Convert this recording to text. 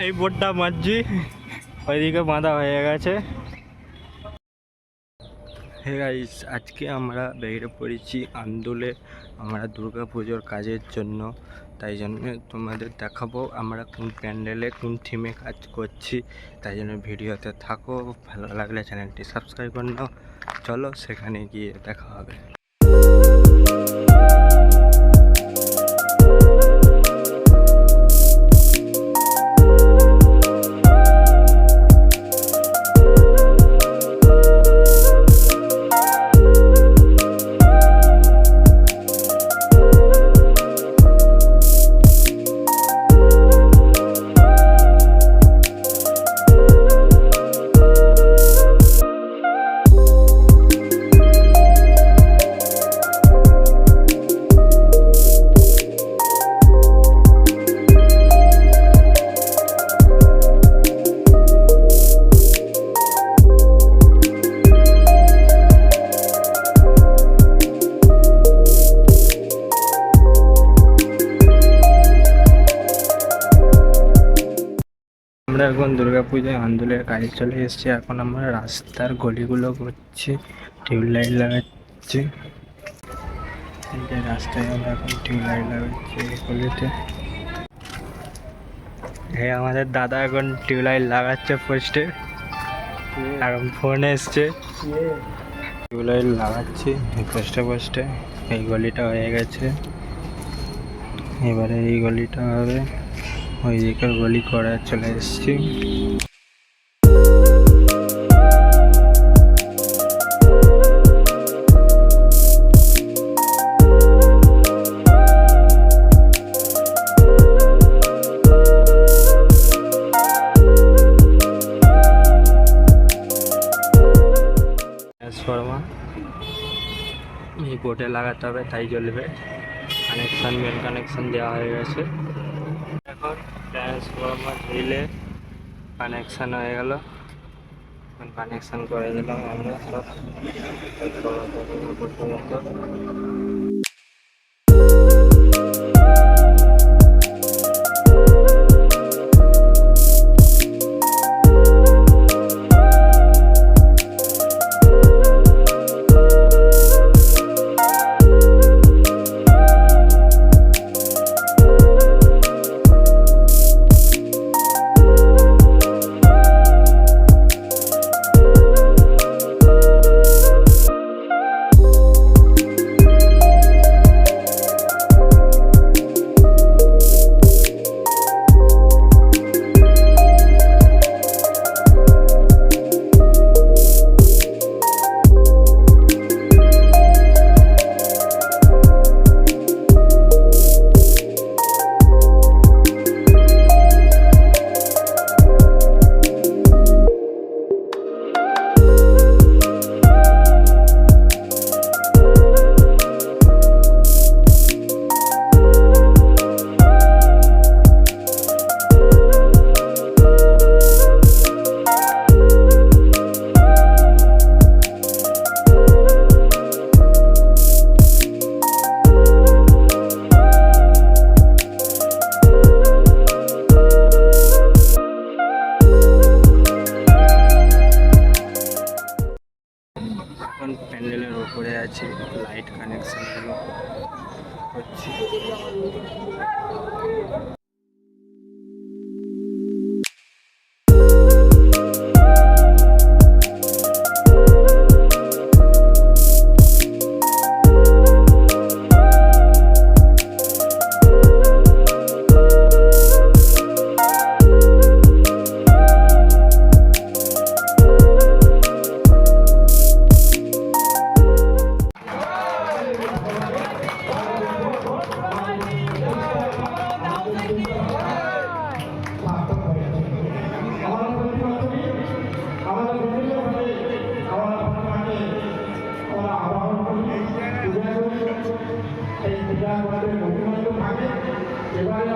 এই বোর্ডটা মাঝি ওইদিকে বাঁধা হয়ে গেছে। হে গাইস, আজকে আমরা বেরিয়ে পড়েছি আন্দোলে আমরা দুর্গা পুজোর কাজের জন্য। তাই জন্য তোমাদের দেখাবো আমরা কোন প্যান্ডেলে কোন থিমে কাজ করছি। তাই জন্য ভিডিওতে থাকো, ভালো লাগলে চ্যানেলটি সাবস্ক্রাইব করে নাও। চলো সেখানে গিয়ে দেখা হবে। আমরা এখন দুর্গাপূজায় আন্দোলের কাজে চলে এসেছি। এখন আমরা রাস্তার গলিগুলো করছি, টিউবলাইট লাগাচ্ছি। রাস্তায় আমরা এখন টিউবলাইট লাগাচ্ছি গলিতে। হ্যাঁ, আমাদের দাদা এখন টিউবলাইট লাগাচ্ছে পোস্টে। এখন ফোন এসছে, টিউবলাইট লাগাচ্ছি পোস্টে পোস্টে। এই গলিটা হয়ে গেছে, এবারে এই গলিটা হবে। ওই দিকের গলি করে চলে এসেছি। ট্রান্সফর্মার এই বোর্ডে লাগাতে হবে, তাই জ্বলবে। কানেকশান, মেন কানেকশান দেওয়া হয়ে গেছে। এখন ট্রান্সফর্মার দিলে কানেকশান হয়ে গেল। কানেকশান করে দিলাম আমরা সব। এখন প্যান্ডেলের ওপরে আছে, লাইট কানেকশনগুলো করছি। এই পূজা করতে বন্ধু বান্ধব থাকে, এবারে